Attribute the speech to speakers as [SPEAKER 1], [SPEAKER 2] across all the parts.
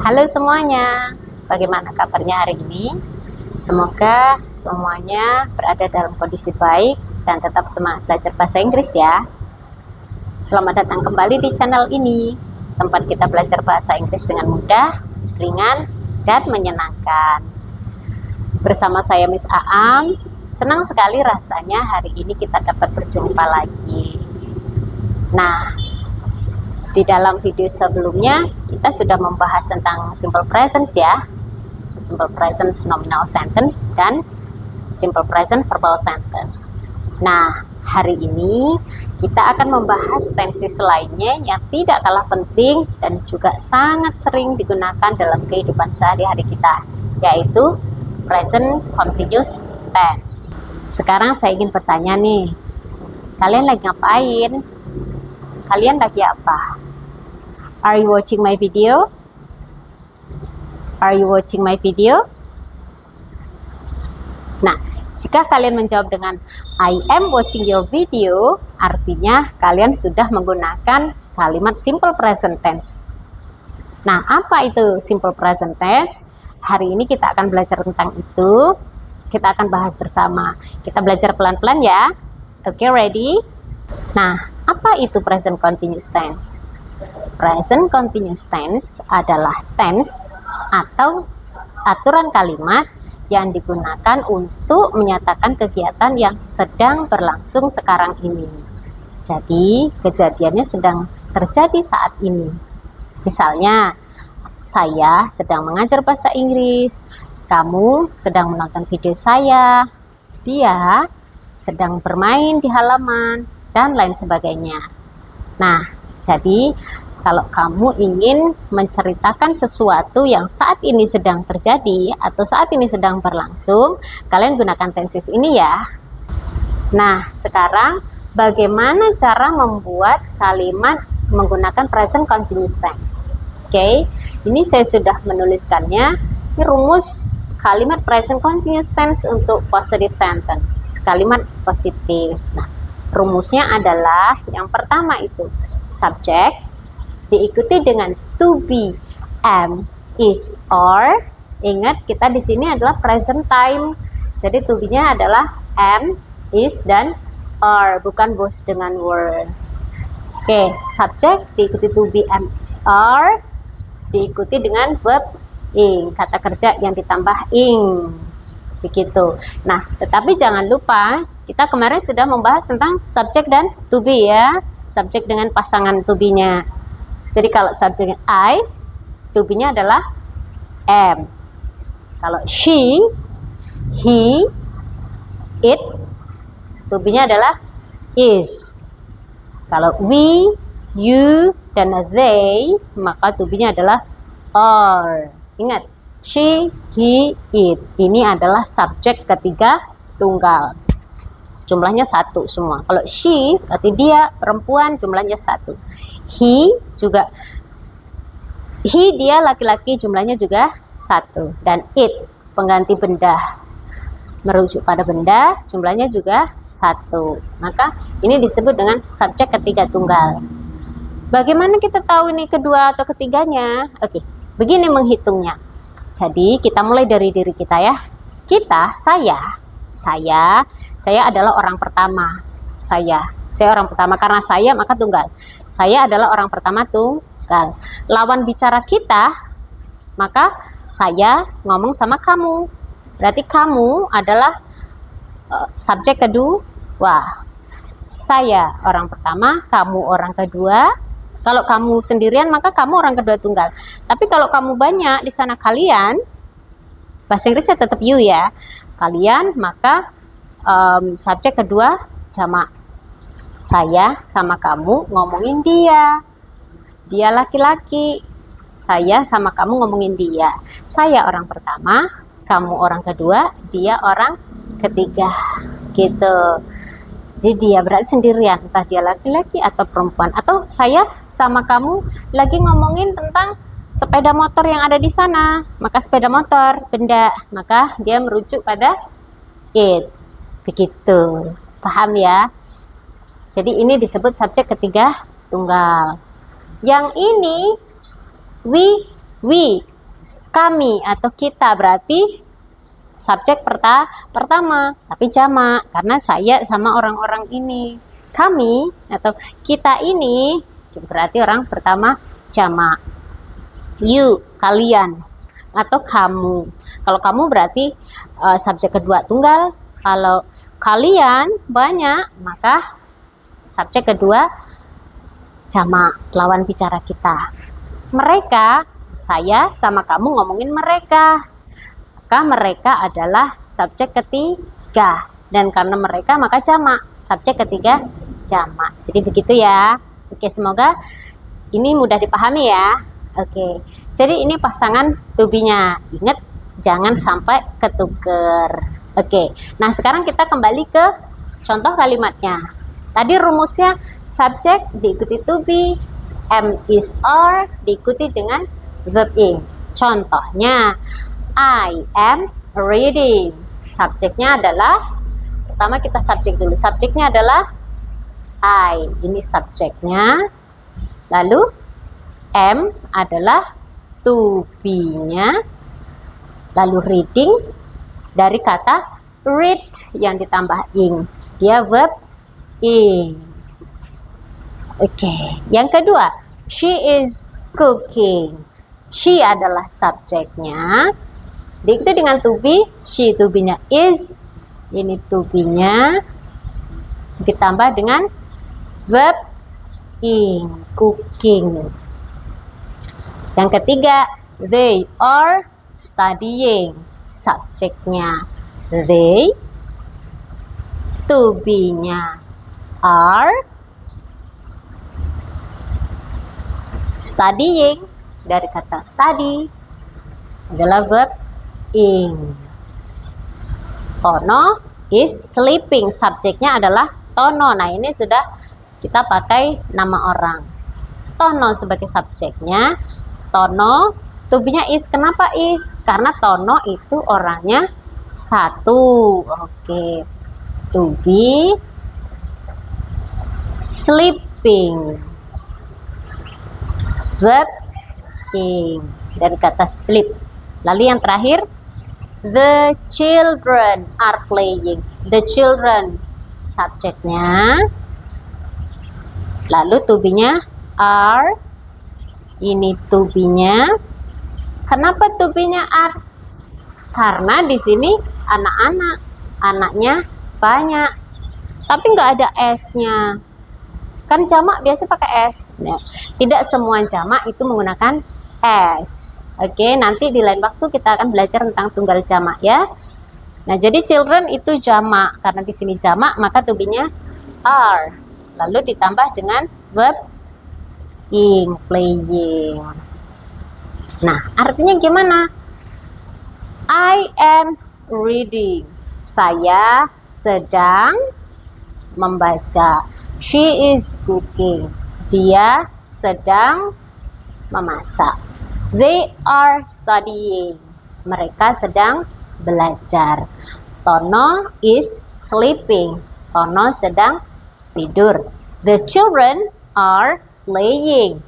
[SPEAKER 1] Halo semuanya, bagaimana kabarnya hari ini? Semoga semuanya berada dalam kondisi baik dan tetap semangat belajar bahasa Inggris ya. Selamat datang kembali di channel ini, tempat kita belajar bahasa Inggris dengan mudah, ringan, dan menyenangkan. Bersama saya Miss Aam, senang sekali rasanya hari ini kita dapat berjumpa lagi. Nah, di dalam video sebelumnya kita sudah membahas tentang simple present ya, simple present nominal sentence dan simple present verbal sentence. Nah, hari ini kita akan membahas tenses lainnya yang tidak kalah penting dan juga sangat sering digunakan dalam kehidupan sehari-hari kita, yaitu present continuous tense. Sekarang saya ingin bertanya nih, kalian lagi ngapain? Kalian lagi apa? Are you watching my video? Are you watching my video? Nah, jika kalian menjawab dengan I am watching your video, artinya kalian sudah menggunakan kalimat simple present tense. Nah, apa itu simple present tense? Hari ini kita akan belajar tentang itu. Kita akan bahas bersama. Kita belajar pelan-pelan ya. Oke, ready? Nah, apa itu present continuous tense? Present continuous tense adalah tense atau aturan kalimat yang digunakan untuk menyatakan kegiatan yang sedang berlangsung sekarang ini. Jadi, kejadiannya sedang terjadi saat ini. Misalnya, saya sedang mengajar bahasa Inggris, kamu sedang menonton video saya, dia sedang bermain di halaman, dan lain sebagainya. Nah, jadi kalau kamu ingin menceritakan sesuatu yang saat ini sedang terjadi atau saat ini sedang berlangsung, kalian gunakan tenses ini ya. Nah, sekarang bagaimana cara membuat kalimat menggunakan present continuous tense? Oke, ini saya sudah menuliskannya. Ini rumus kalimat present continuous tense untuk positive sentence, kalimat positif. Nah, rumusnya adalah yang pertama itu subject diikuti dengan to be, am, is, or. Ingat, kita di sini adalah present time. Jadi to be-nya adalah am, is, dan are, bukan both dengan were. Oke, subject diikuti to be, am, is, are, diikuti dengan verb ing, kata kerja yang ditambah ing. Begitu. Nah, tetapi jangan lupa, kita kemarin sudah membahas tentang subject dan to be ya. Subject dengan pasangan to be-nya. Jadi kalau subjeknya I, to be-nya adalah am. Kalau she, he, it, to be-nya adalah is. Kalau we, you, dan they, maka to be-nya adalah are. Ingat, she, he, it. Ini adalah subjek ketiga tunggal. Jumlahnya satu semua. Kalau she, berarti dia perempuan, jumlahnya satu. He juga, dia laki-laki, jumlahnya juga satu. Dan it, pengganti benda, merujuk pada benda, jumlahnya juga satu. Maka ini disebut dengan subjek ketiga tunggal. Bagaimana kita tahu ini kedua atau ketiganya? Oke, begini menghitungnya. Jadi kita mulai dari diri kita ya. Kita, saya adalah orang pertama. Saya orang pertama, karena saya maka tunggal. Saya adalah orang pertama tunggal. Lawan bicara kita, maka saya ngomong sama kamu. Berarti kamu adalah subjek kedua. Saya orang pertama, kamu orang kedua. Kalau kamu sendirian maka kamu orang kedua tunggal. Tapi kalau kamu banyak di sana kalian, bahasa Inggrisnya tetap you ya. Kalian maka subjek kedua jamak. Saya sama kamu ngomongin dia. Dia laki-laki. Saya sama kamu ngomongin dia. Saya orang pertama, kamu orang kedua, dia orang ketiga. Gitu. Jadi dia berarti sendirian, entah dia laki-laki atau perempuan. Atau saya sama kamu lagi ngomongin tentang sepeda motor yang ada di sana. Maka sepeda motor, benda. Maka dia merujuk pada it. Begitu. Paham ya? Jadi ini disebut subjek ketiga tunggal. Yang ini we Kami atau kita berarti subjek pertama, tapi jamak karena saya sama orang-orang ini. Kami atau kita ini berarti orang pertama jamak. You, kalian, atau kamu. Kalau kamu berarti subjek kedua tunggal. Kalau kalian banyak, maka subjek kedua jamak, lawan bicara kita. Mereka, saya sama kamu ngomongin mereka. Maka mereka adalah subjek ketiga. Dan karena mereka maka jamak. Subjek ketiga jamak. Jadi begitu ya. Oke, semoga ini mudah dipahami ya. Oke. Jadi ini pasangan to be-nya. Ingat, jangan sampai ketuker. Oke. Nah, sekarang kita kembali ke contoh kalimatnya. Tadi rumusnya subjek diikuti to be, am is are diikuti dengan verb ing. Contohnya, I am reading. Subjeknya adalah, pertama kita subjek dulu. Subjeknya adalah I. Ini subjeknya. Lalu am adalah to be-nya. Lalu reading dari kata read yang ditambah ing. Dia verb ing. Oke. Yang kedua, she is cooking. She adalah subjeknya. Diikuti dengan to be, she to be-nya is. Ini to be-nya ditambah dengan verb ing, cooking. Yang ketiga, they are studying. Subjeknya they, to be-nya are, studying dari kata study adalah verb ing. Tono is sleeping. Subjeknya adalah Tono. Nah, ini sudah kita pakai nama orang. Tono sebagai subjeknya. Tono, to be-nya is. Kenapa is? Karena Tono itu orangnya satu. Oke. To be sleeping. Verb ing dari kata sleep. Lalu yang terakhir, the children are playing. The children subjeknya. Lalu to be-nya are. Ini to be-nya. Kenapa to be-nya are? Karena di sini anak-anak, anaknya banyak. Tapi nggak ada s-nya. Kan jamak biasa pakai s. Nah, tidak semua jamak itu menggunakan s. Oke, nanti di lain waktu kita akan belajar tentang tunggal jamak ya. Nah, jadi children itu jamak. Karena di sini jamak, maka to be-nya are. Lalu ditambah dengan verb ing, playing. Nah, artinya gimana? I am reading. Saya sedang membaca. She is cooking. Dia sedang memasak. They are studying. Mereka sedang belajar. Tono is sleeping. Tono sedang tidur. The children are playing.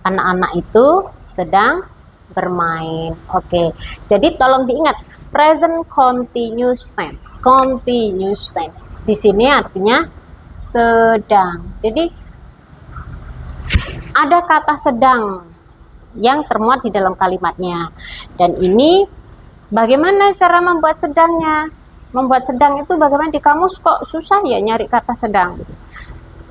[SPEAKER 1] Anak-anak itu sedang bermain. Oke. Jadi tolong diingat present continuous tense. Continuous tense. Di sini artinya sedang. Jadi ada kata sedang yang termuat di dalam kalimatnya. Dan ini bagaimana cara membuat sedangnya? Membuat sedang itu bagaimana di kamus kok susah ya nyari kata sedang.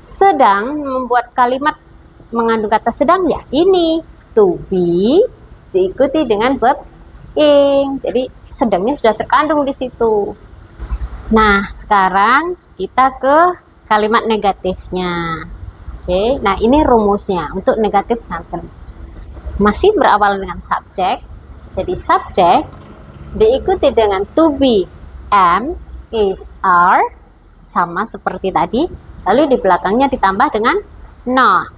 [SPEAKER 1] Sedang membuat kalimat mengandung kata sedang ya ini to be diikuti dengan verb ing. Jadi sedangnya sudah terkandung di situ. Nah, sekarang kita ke kalimat negatifnya. Oke, nah ini rumusnya untuk negatif sentence. Masih berawal dengan subjek. Jadi subjek diikuti dengan to be, am, is, are, sama seperti tadi. Lalu di belakangnya ditambah dengan not.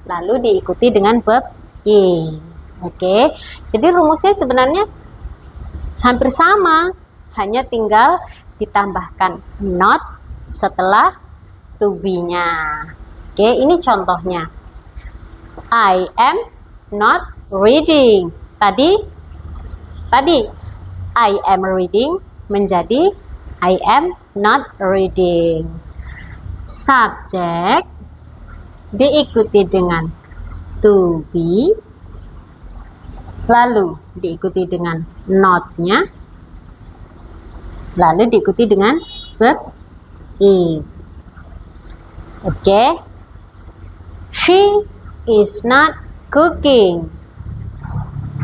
[SPEAKER 1] Lalu diikuti dengan verb ing. Oke, jadi rumusnya sebenarnya hampir sama, hanya tinggal ditambahkan not setelah to be-nya. Oke, ini contohnya. I am not reading. Tadi I am reading menjadi I am not reading. Subjek diikuti dengan to be, lalu diikuti dengan not-nya, lalu diikuti dengan verb ing. Oke. She is not cooking.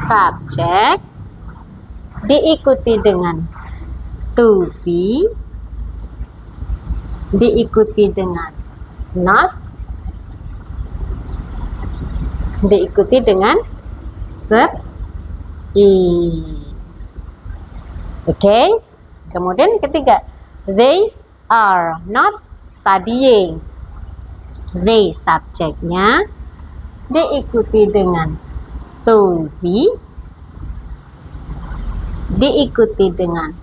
[SPEAKER 1] Subjek diikuti dengan to be, diikuti dengan not, diikuti dengan verb ing. Oke. Kemudian ketiga, they are not studying. They subjeknya diikuti dengan to be, diikuti dengan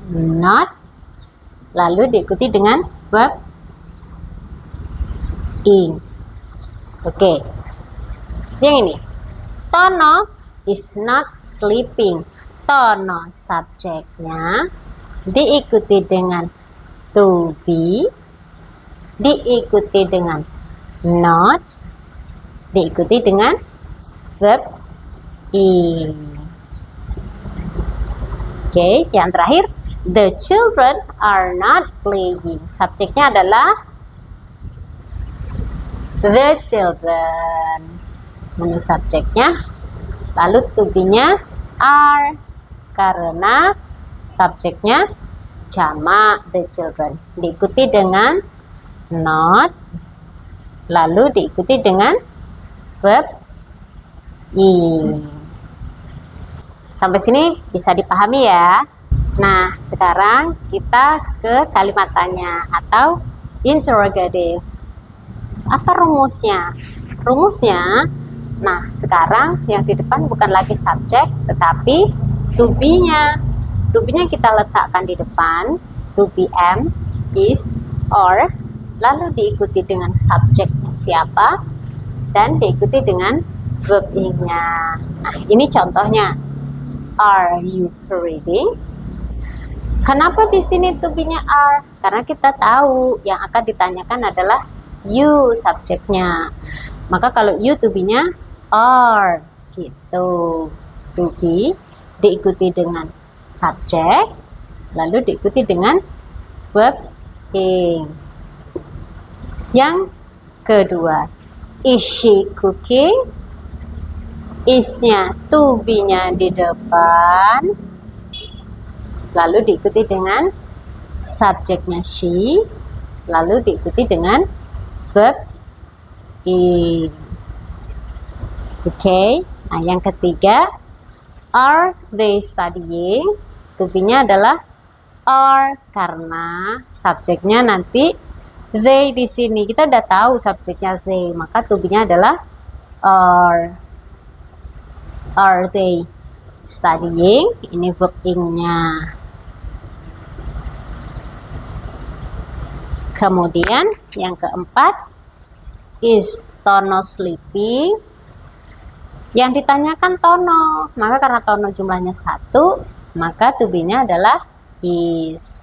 [SPEAKER 1] not, lalu diikuti dengan verb ing. Oke. Yang ini, Tono is not sleeping. Tono subjeknya diikuti dengan to be, diikuti dengan not, diikuti dengan verb ing. Oke, yang terakhir, the children are not playing. Subjeknya adalah the children. Ini subjeknya. Lalu to be-nya are, karena subjeknya jamak the children. Diikuti dengan not, lalu diikuti dengan verb ing. Sampai sini bisa dipahami ya. Nah, sekarang kita ke kalimat tanya atau interrogative. Apa rumusnya? Rumusnya, nah sekarang yang di depan bukan lagi subjek, tetapi to be-nya. To be-nya kita letakkan di depan, to be am, is, or, lalu diikuti dengan subjeknya siapa, dan diikuti dengan verb ing-nya. Nah, ini contohnya. Are you reading? Kenapa di sini to be-nya are? Karena kita tahu yang akan ditanyakan adalah you subjeknya. Maka kalau you to be-nya are gitu. To be diikuti dengan subjek, lalu diikuti dengan verb ing. Yang kedua, is she cooking? Is-nya, to be-nya di depan, lalu diikuti dengan subjeknya she, lalu diikuti dengan verb ing. Oke. Nah, yang ketiga, are they studying? To be-nya adalah are, karena subjeknya nanti they di sini. Kita udah tahu subjeknya they, maka to be-nya adalah are. Are they studying? Ini verb ing-nya. Kemudian yang keempat, is Tono sleeping? Yang ditanyakan Tono, maka karena Tono jumlahnya 1, maka to be-nya adalah is.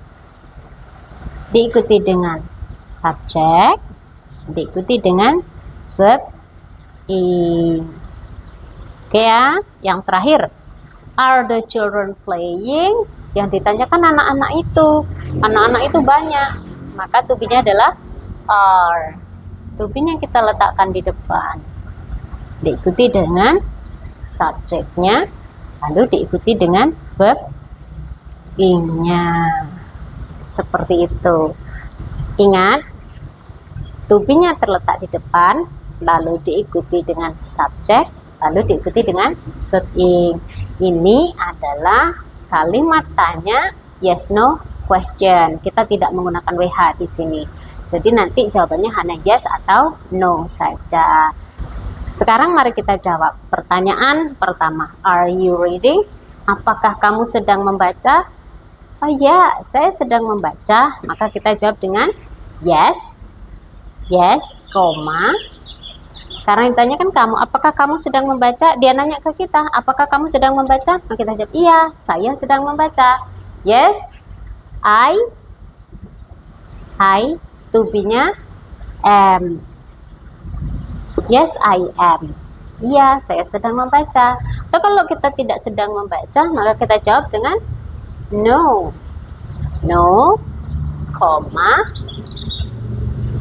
[SPEAKER 1] Diikuti dengan subjek, diikuti dengan verb ing. Oke ya, yang terakhir, are the children playing? Yang ditanyakan anak-anak itu. Anak-anak itu banyak, maka to be-nya adalah are. To be-nya kita letakkan di depan, diikuti dengan subjeknya, lalu diikuti dengan verb ing-nya. Seperti itu. Ingat, to be-nya terletak di depan, lalu diikuti dengan subjek, lalu diikuti dengan verb ing. Ini adalah kalimat tanya yes no question. Kita tidak menggunakan WH di sini. Jadi nanti jawabannya hanya yes atau no saja. Sekarang mari kita jawab. Pertanyaan pertama, are you reading? Apakah kamu sedang membaca? Oh ya, saya sedang membaca. Maka kita jawab dengan yes. Yes, koma. Karena ditanyakan kamu, apakah kamu sedang membaca? Dia nanya ke kita, apakah kamu sedang membaca? Maka kita jawab, iya, saya sedang membaca. Yes, I to be-nya am. Yes, I am. Iya, saya sedang membaca. Atau kalau kita tidak sedang membaca, maka kita jawab dengan no. No, comma,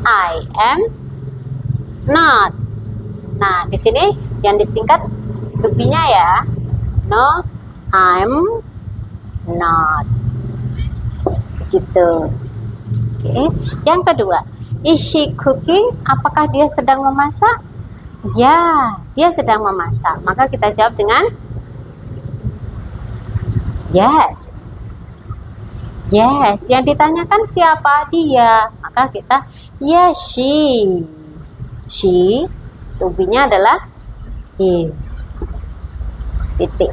[SPEAKER 1] I am not. Nah, di sini yang disingkat to be-nya ya. No, I'm not. Gitu. Oke. Yang kedua, is she cooking? Apakah dia sedang memasak? Ya, dia sedang memasak. Maka kita jawab dengan yes. Yes, yang ditanyakan siapa? Dia. Maka kita yes, she. She, to be-nya adalah is. Titik.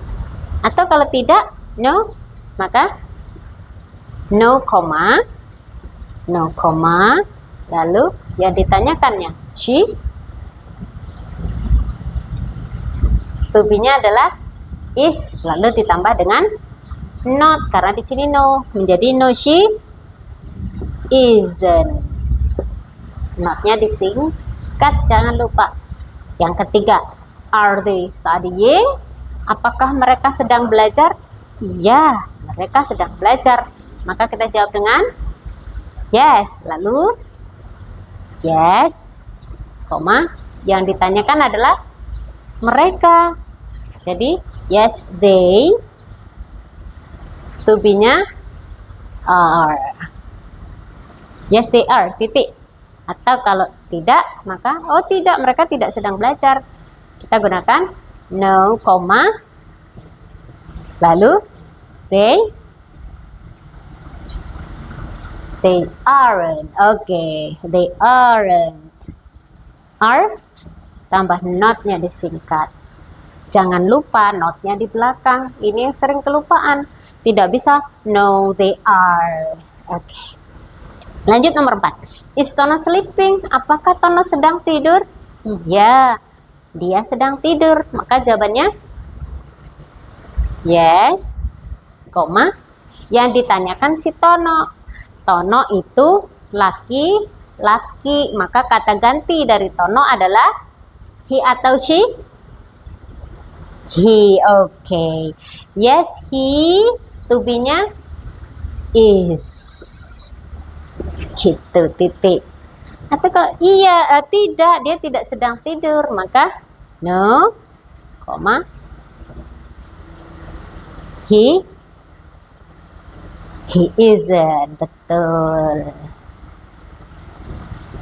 [SPEAKER 1] Atau kalau tidak, no, maka no, lalu yang ditanyakannya she, to be-nya adalah is, lalu ditambah dengan not, karena di sini no, menjadi no she isn't. Not-nya disingkat, jangan lupa. Yang ketiga, are they studying? Apakah mereka sedang belajar? Ya, mereka sedang belajar. Maka kita jawab dengan yes, lalu yes, koma, yang ditanyakan adalah mereka. Jadi yes, they, to be-nya are. Yes, they are, titik. Atau kalau tidak, maka oh tidak, mereka tidak sedang belajar. Kita gunakan no, koma, lalu they aren't. Oke, they aren't. Are tambah not-nya disingkat. Jangan lupa not-nya di belakang. Ini yang sering kelupaan. Tidak bisa no, they are. Oke. Lanjut nomor 4. Is Tono sleeping? Apakah Tono sedang tidur? Iya, dia sedang tidur. Maka jawabannya yes, koma. Yang ditanyakan si Tono. Tono itu laki-laki. Maka kata ganti dari Tono adalah he atau she? He, oke. Yes, he, to be-nya is. Gitu, titik. Atau kalau iya, tidak, dia tidak sedang tidur, maka no, koma, he isn't. Betul.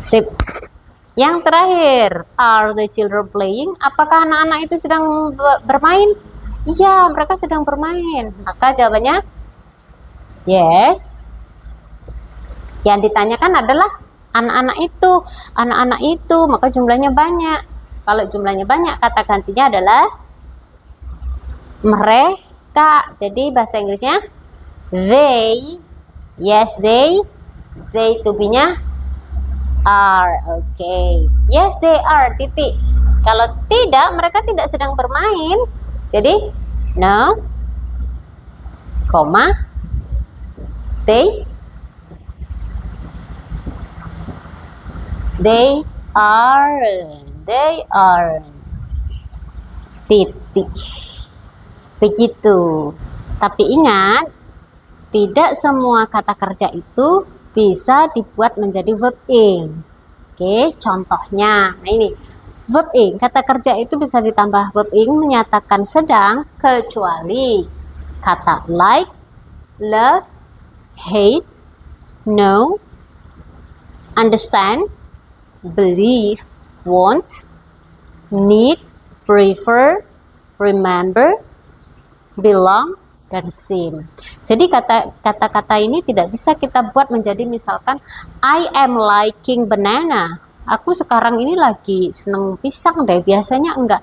[SPEAKER 1] Sip. Yang terakhir, are the children playing? Apakah anak-anak itu sedang bermain? Iya, mereka sedang bermain. Maka jawabannya yes. Yang ditanyakan adalah anak-anak itu, maka jumlahnya banyak. Kalau jumlahnya banyak, kata gantinya adalah mereka. Jadi bahasa Inggrisnya they. Yes, they to be-nya are. Oke. Yes, they are, titik. Kalau tidak, mereka tidak sedang bermain. Jadi no, koma, they aren't. Titik. Begitu. Tapi ingat, tidak semua kata kerja itu bisa dibuat menjadi verb ing. Oke, contohnya. Nah ini, verb ing. Kata kerja itu bisa ditambah verb ing menyatakan sedang, kecuali kata like, love, hate, know, understand, believe, want, need, prefer, remember, belong, dan seem. Jadi kata-kata ini tidak bisa kita buat menjadi misalkan I am liking banana. Aku sekarang ini lagi seneng pisang deh. Biasanya enggak.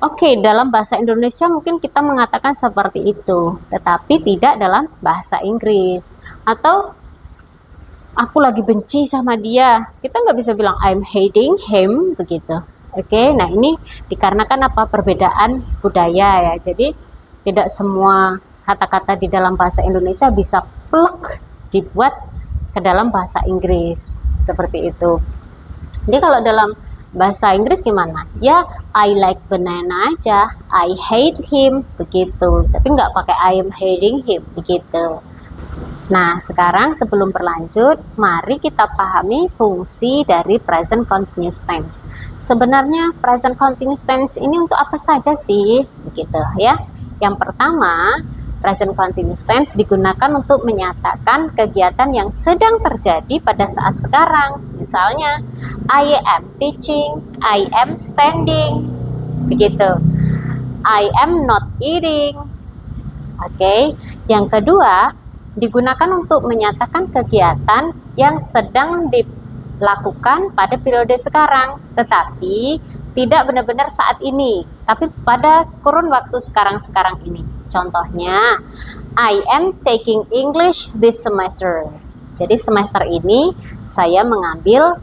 [SPEAKER 1] Oke, dalam bahasa Indonesia mungkin kita mengatakan seperti itu, tetapi tidak dalam bahasa Inggris. Atau aku lagi benci sama dia, kita nggak bisa bilang I'm hating him begitu. Oke, nah ini dikarenakan apa? Perbedaan budaya ya. Jadi tidak semua kata-kata di dalam bahasa Indonesia bisa plek dibuat ke dalam bahasa Inggris. Seperti itu. Jadi kalau dalam bahasa Inggris gimana? Ya, I like banana aja, I hate him, begitu. Tapi nggak pakai I am hating him, begitu. Nah, sekarang sebelum berlanjut, mari kita pahami fungsi dari present continuous tense. Sebenarnya present continuous tense ini untuk apa saja sih? Begitu ya. Yang pertama, present continuous tense digunakan untuk menyatakan kegiatan yang sedang terjadi pada saat sekarang. Misalnya, I am teaching, I am standing, begitu. I am not eating. Oke. Yang kedua, digunakan untuk menyatakan kegiatan yang sedang dilakukan pada periode sekarang, tetapi tidak benar-benar saat ini, tapi pada kurun waktu sekarang-sekarang ini. Contohnya, I am taking English this semester. Jadi semester ini saya mengambil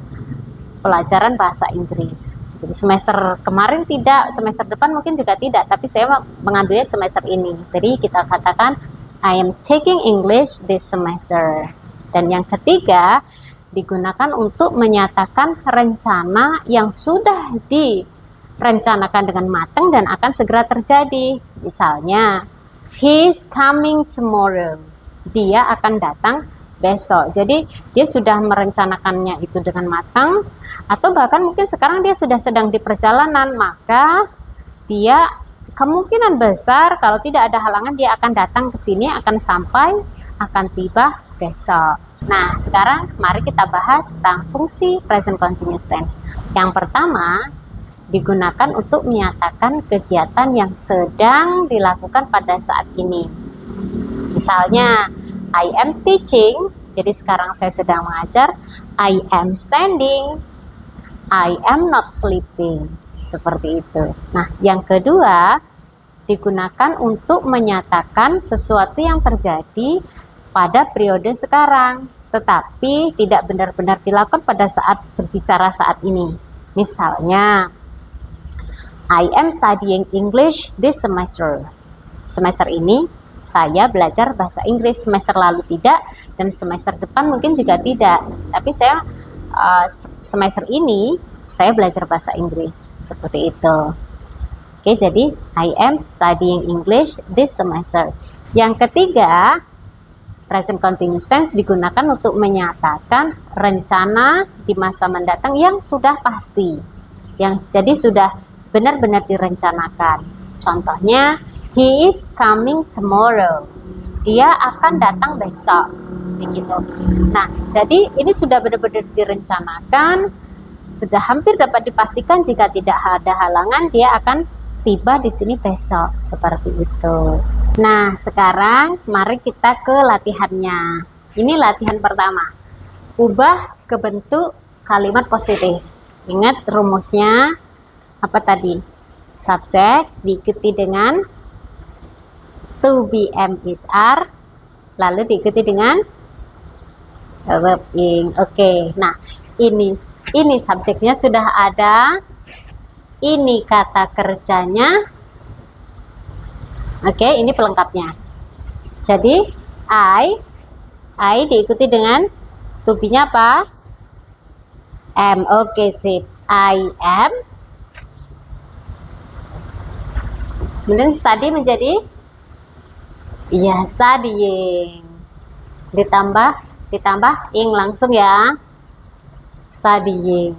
[SPEAKER 1] pelajaran bahasa Inggris. Jadi semester kemarin tidak, semester depan mungkin juga tidak, tapi saya mengambilnya semester ini. Jadi kita katakan I am taking English this semester. Dan yang ketiga, digunakan untuk menyatakan rencana yang sudah direncanakan dengan matang dan akan segera terjadi. Misalnya, he's coming tomorrow. Dia akan datang besok. Jadi dia sudah merencanakannya itu dengan matang, atau bahkan mungkin sekarang dia sudah sedang di perjalanan, maka dia kemungkinan besar kalau tidak ada halangan dia akan datang ke sini, akan sampai, akan tiba besok. Nah, sekarang mari kita bahas tentang fungsi present continuous tense. Yang pertama, digunakan untuk menyatakan kegiatan yang sedang dilakukan pada saat ini. Misalnya, I am teaching, jadi sekarang saya sedang mengajar. I am standing, I am not sleeping. Seperti itu. Nah, yang kedua, digunakan untuk menyatakan sesuatu yang terjadi pada periode sekarang, tetapi tidak benar-benar dilakukan pada saat berbicara saat ini. Misalnya, I am studying English this semester. Semester ini saya belajar bahasa Inggris, semester lalu tidak, dan semester depan mungkin juga tidak. Tapi saya semester ini saya belajar bahasa Inggris, seperti itu. Oke, jadi I am studying English this semester. Yang ketiga, present continuous tense digunakan untuk menyatakan rencana di masa mendatang yang sudah pasti, yang jadi sudah benar-benar direncanakan. Contohnya, he is coming tomorrow. Dia akan datang besok, begitu. Nah, jadi ini sudah benar-benar direncanakan, sudah hampir dapat dipastikan jika tidak ada halangan dia akan tiba di sini besok, seperti itu. Nah, sekarang mari kita ke latihannya. Ini latihan pertama. Ubah ke bentuk kalimat positif. Ingat rumusnya apa tadi? Subjek diikuti dengan to be, am, is, are, lalu diikuti dengan verb ing. Oke. Nah, ini subjeknya sudah ada, ini kata kerjanya. Oke, ini pelengkapnya. Jadi I diikuti dengan to be-nya apa? Am. Oke, sip. I am. Kemudian study menjadi studying. Ditambah ing langsung ya. Studying.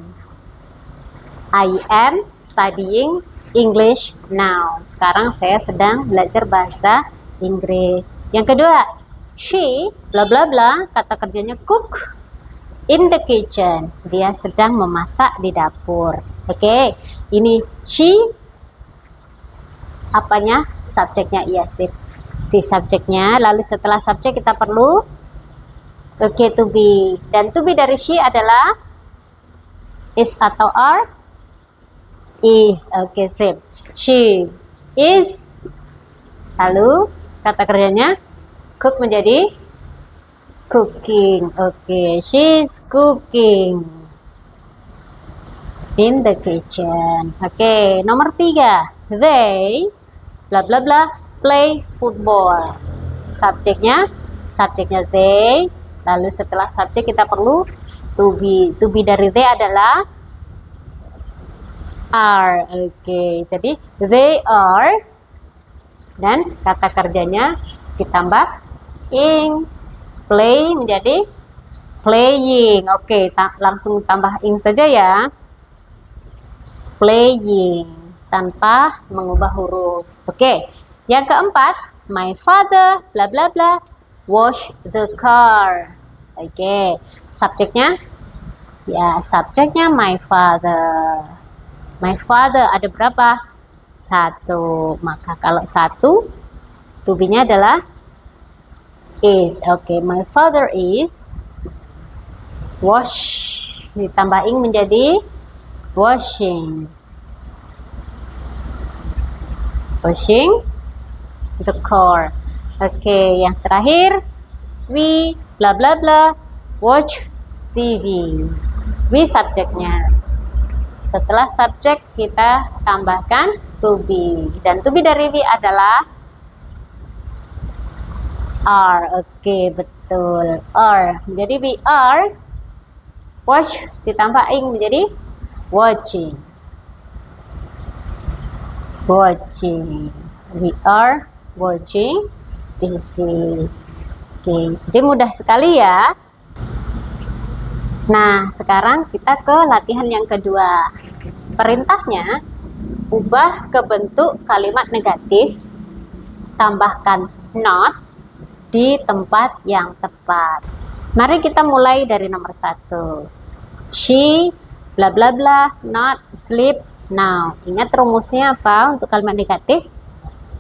[SPEAKER 1] I am studying English now. Sekarang saya sedang belajar bahasa Inggris. Yang kedua, she bla bla bla, kata kerjanya cook in the kitchen. Dia sedang memasak di dapur. Oke, ini she apanya? Subjeknya, iya sip. Si subjeknya. Lalu setelah subjek kita perlu to be. Dan to be dari she adalah is atau are? Is. Oke, sip. She is. Lalu kata kerjanya cook menjadi cooking. Oke, she's cooking. In the kitchen. Oke, nomor 3. They bla bla bla play football. Subjeknya they. Lalu setelah subjek kita perlu to be. To be dari they adalah are. Oke, jadi they are dan kata kerjanya ditambah ing. Play menjadi playing. Oke, langsung tambah ing saja ya. Playing tanpa mengubah huruf. Oke, yang keempat, my father bla bla bla wash the car. Oke, subjeknya ya, subjeknya my father. My father ada berapa? 1. Maka kalau 1, to be-nya adalah is. Oke, my father is wash, ditambah ing menjadi washing. Washing the car. Oke, yang terakhir, we bla bla bla watch TV. We subjeknya. Setelah subjek kita tambahkan to be, dan to be dari we adalah are. Oke, betul, are. Jadi we are watch ditambah ing menjadi watching. Watching. We are watching TV. Oke, jadi mudah sekali ya. Nah, sekarang kita ke latihan yang kedua. Perintahnya, ubah ke bentuk kalimat negatif, tambahkan not di tempat yang tepat. Mari kita mulai dari nomor 1. She bla bla bla not sleep now. Ingat rumusnya apa untuk kalimat negatif?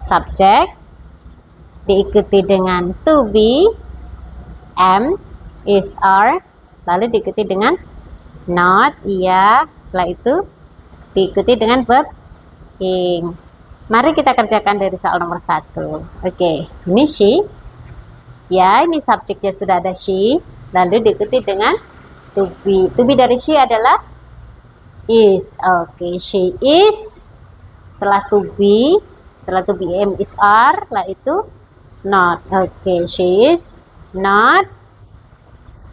[SPEAKER 1] Subjek diikuti dengan to be, am, is, are, lalu diikuti dengan not, iya, setelah itu diikuti dengan verb ing. Mari kita kerjakan dari soal nomor 1. Oke, ini she. Ya, ini subjeknya sudah ada she, lalu diikuti dengan to be. To be dari she adalah is. Oke, she is. Setelah to be am, is, are, lah itu not. Oke, she is not.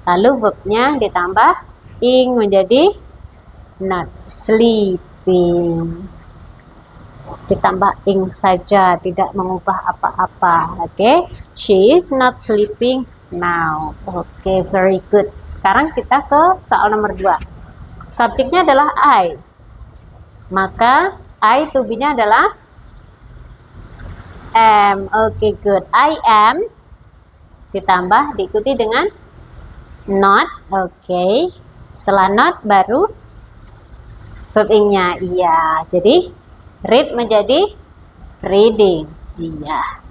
[SPEAKER 1] Lalu verbnya ditambah ing menjadi not sleeping. Ditambah ing saja, tidak mengubah apa-apa. Oke, she is not sleeping now. Oke, very good. Sekarang kita ke soal nomor 2. Subjeknya adalah I. Maka I to be-nya adalah am. Oke, good. I am ditambah diikuti dengan not. Oke, setelah not baru verb ing-nya. Iya, jadi read menjadi reading. Iya,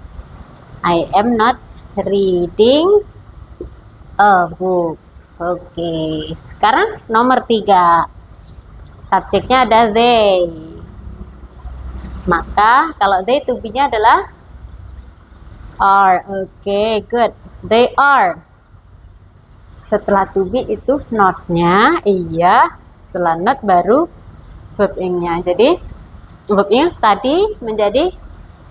[SPEAKER 1] I am not reading a book. Oke, sekarang nomor 3. Subjeknya ada they. Maka kalau they to be-nya adalah are. Oke, good. They are. Setelah to be itu not-nya. Iya, setelah not baru verb ing-nya. Jadi verb ing study menjadi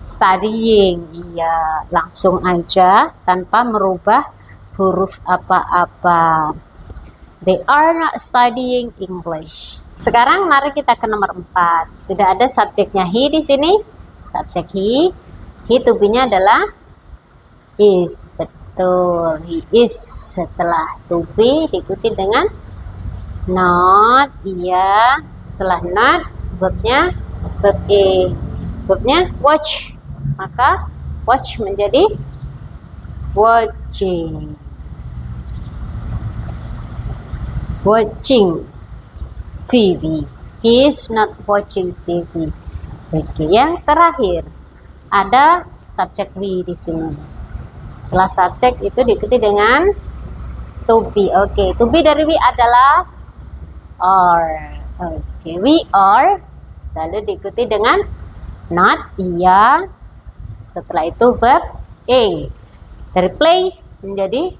[SPEAKER 1] studying. Iya, langsung aja tanpa merubah huruf apa-apa. They are not studying English. Sekarang mari kita ke nomor 4. Sudah ada subjeknya he di sini. Subjek he. He to be-nya adalah is. Betul, he is. Setelah to be diikuti dengan not. Iya, setelah not verbnya verb ing. Verbnya watch. Maka watch menjadi watching. Watching TV. He is not watching TV. Oke, yang terakhir ada subjek we di sini. Setelah subjek itu diikuti dengan to be. Oke, to be dari we adalah are. Oke, we are. Lalu diikuti dengan not. Iya. Setelah itu verb ing. Dari play menjadi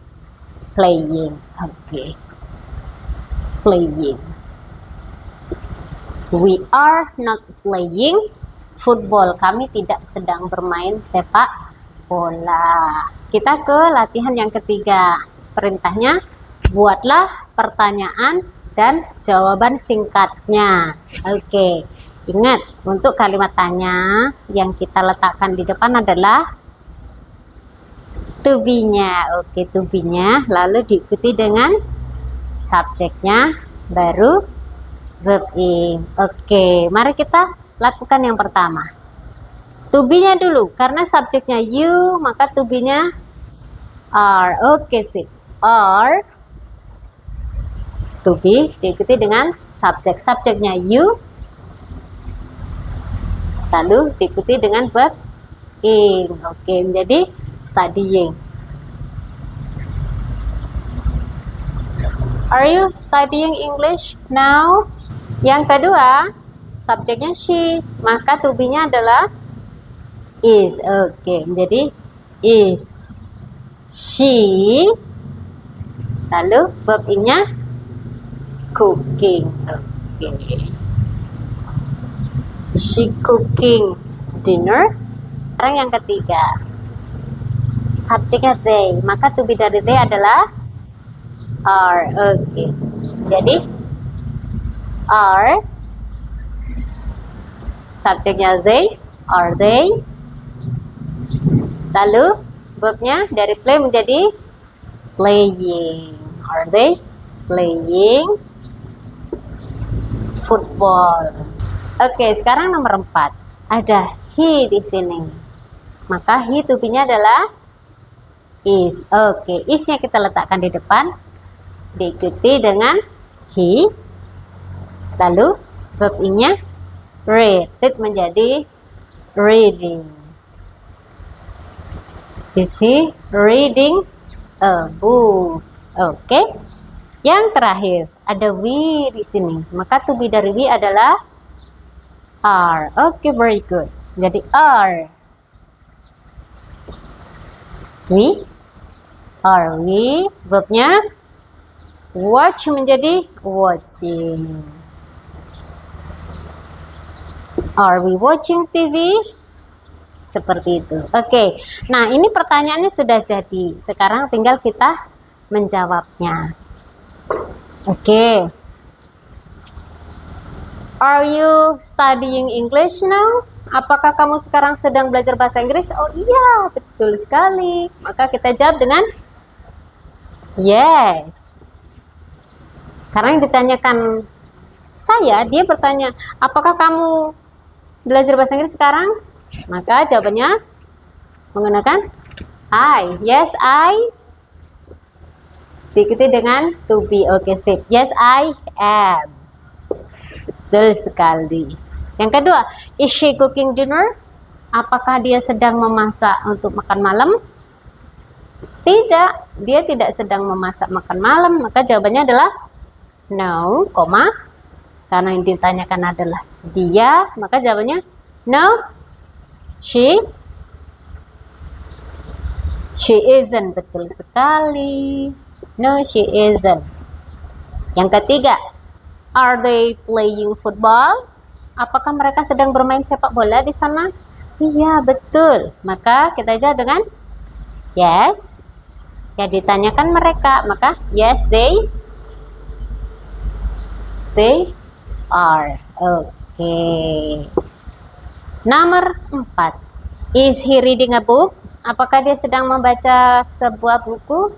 [SPEAKER 1] playing. Oke, playing. We are not playing football. Kami tidak sedang bermain sepak bola. Kita ke latihan yang ketiga. Perintahnya, buatlah pertanyaan dan jawaban singkatnya. Oke, ingat untuk kalimat tanya yang kita letakkan di depan adalah to be-nya. Oke, to be-nya, lalu diikuti dengan subjeknya, baru verb ing. Oke, mari kita lakukan yang pertama. To be-nya dulu, karena subjeknya you, maka to be-nya are. Oke, sip. Are, to be, diikuti dengan subjek. Subjeknya you, lalu diikuti dengan verb ing. Oke, menjadi studying. Are you studying English now? Yang kedua, subjeknya she, maka to be-nya adalah is. Oke, menjadi is she, lalu verb ing-nya cooking. Oke, she cooking dinner. Sekarang yang ketiga, subjeknya they, maka to be dari they adalah are. Oke, jadi are, subjeknya they, are they, lalu verbnya dari play menjadi playing. Are they playing football? Oke, sekarang nomor 4. Ada he di sini. Maka he to be-nya adalah is. Oke, is-nya kita letakkan di depan, diikuti dengan he, lalu verb ing-nya read. Read menjadi reading. Is he reading a book? Oke. Yang terakhir ada we di sini. Maka to be dari we adalah are. Oke, very good. Jadi are. We are we. Verbnya watch menjadi watching. Are we watching TV? Seperti itu. Oke, nah ini pertanyaannya sudah jadi. Sekarang tinggal kita menjawabnya. Oke. Are you studying English now? Apakah kamu sekarang sedang belajar bahasa Inggris? Oh iya, betul sekali. Maka kita jawab dengan yes. Karena yang ditanyakan saya, dia bertanya, apakah kamu belajar bahasa Inggris sekarang? Maka jawabannya menggunakan I. Yes, I. Diikuti dengan to be. Oke, sip. Yes, I am. Betul sekali. Yang kedua, is she cooking dinner? Apakah dia sedang memasak untuk makan malam? Tidak, dia tidak sedang memasak makan malam. Maka jawabannya adalah no, koma. Karena yang ditanyakan adalah dia, maka jawabannya no. She isn't. Betul sekali. No, she isn't. Yang ketiga, are they playing football? Apakah mereka sedang bermain sepak bola di sana? Iya, betul. Maka kita jawab dengan yes. Ya, ditanyakan mereka, maka yes, they are. Oke. Nomor 4. Is he reading a book? Apakah dia sedang membaca sebuah buku?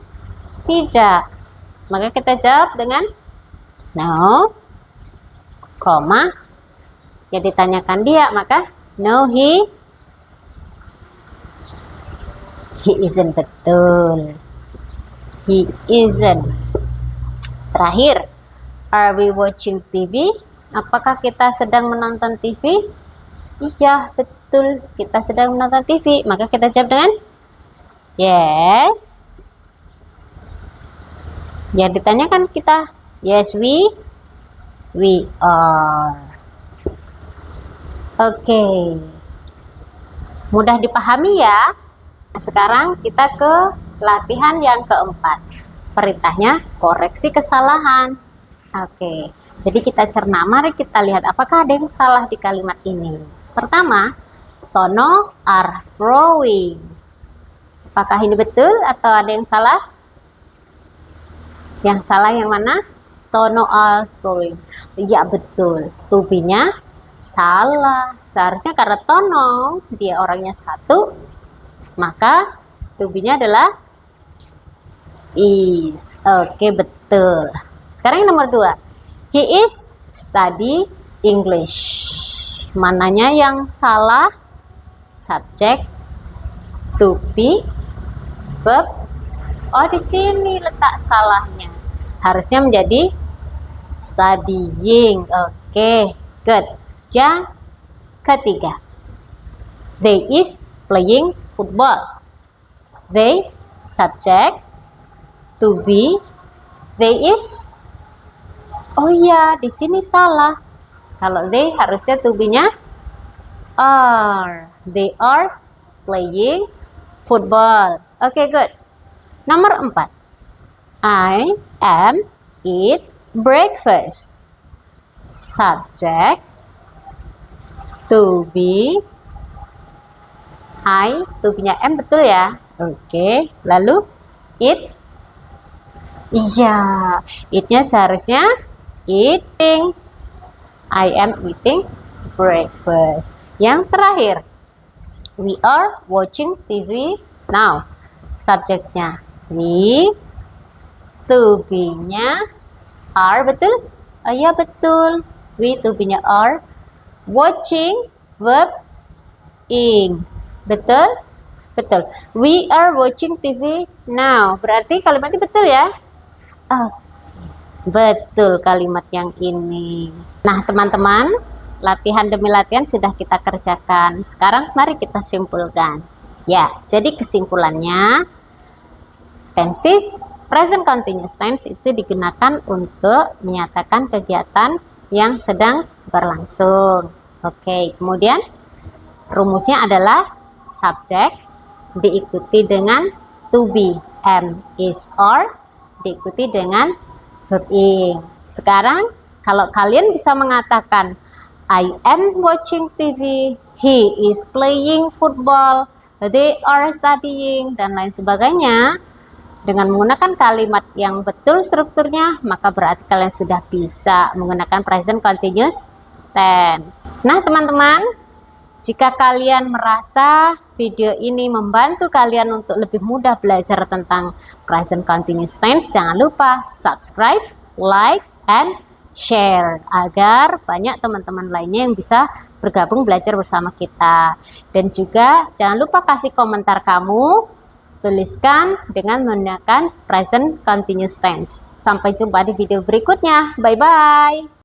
[SPEAKER 1] Tidak. Maka kita jawab dengan no, koma. Ya, ditanyakan dia, maka no, he isn't. Betul. He isn't. Terakhir, are we watching TV? Apakah kita sedang menonton TV? Iya, betul. Kita sedang menonton TV. Maka kita jawab dengan yes. Ya, ditanyakan kita, yes, we are. Oke. Mudah dipahami ya. Nah, sekarang kita ke latihan yang keempat. Perintahnya koreksi kesalahan. Oke. Jadi kita cerna, mari kita lihat apakah ada yang salah di kalimat ini. Pertama, Tono are growing. Apakah ini betul atau ada yang salah? Yang salah yang mana? Tono are growing. Iya betul. To be-nya salah. Seharusnya karena Tono dia orangnya satu, maka to be-nya adalah is. Oke, betul. Sekarang yang nomor 2. He is study English. Mananya yang salah? Subjek, to be, verb. Oh, di sini letak salahnya. Harusnya menjadi studying. Oke, good. Yang ketiga. They is playing football. They, subjek, to be, they is. Oh iya, di sini salah. Kalau they harusnya to be-nya are. They are playing football. Oke, good. Nomor 4. I am eat breakfast. Subject, to be, I, to be-nya am, betul ya? Oke, lalu eat. Iya, eat-nya seharusnya eating. I am eating breakfast. Yang terakhir, we are watching TV now. Subjeknya we, to be-nya are, betul? Oh iya betul. We, to be-nya are. Watching, verb ing. Betul? Betul. We are watching TV now. Berarti kalimatnya betul ya? Oh, betul kalimat yang ini. Nah, teman-teman, latihan demi latihan sudah kita kerjakan. Sekarang mari kita simpulkan. Ya, jadi kesimpulannya, tenses present continuous tense itu digunakan untuk menyatakan kegiatan yang sedang berlangsung. Oke, kemudian rumusnya adalah subjek diikuti dengan to be, am, is, are, diikuti dengan verb ing. Sekarang kalau kalian bisa mengatakan I am watching TV, he is playing football, they are studying, dan lain sebagainya, dengan menggunakan kalimat yang betul strukturnya, maka berarti kalian sudah bisa menggunakan present continuous tense. Nah, teman-teman, jika kalian merasa video ini membantu kalian untuk lebih mudah belajar tentang present continuous tense, jangan lupa subscribe, like, and share agar banyak teman-teman lainnya yang bisa bergabung belajar bersama kita. Dan juga jangan lupa kasih komentar kamu, tuliskan dengan menggunakan present continuous tense. Sampai jumpa di video berikutnya. Bye-bye.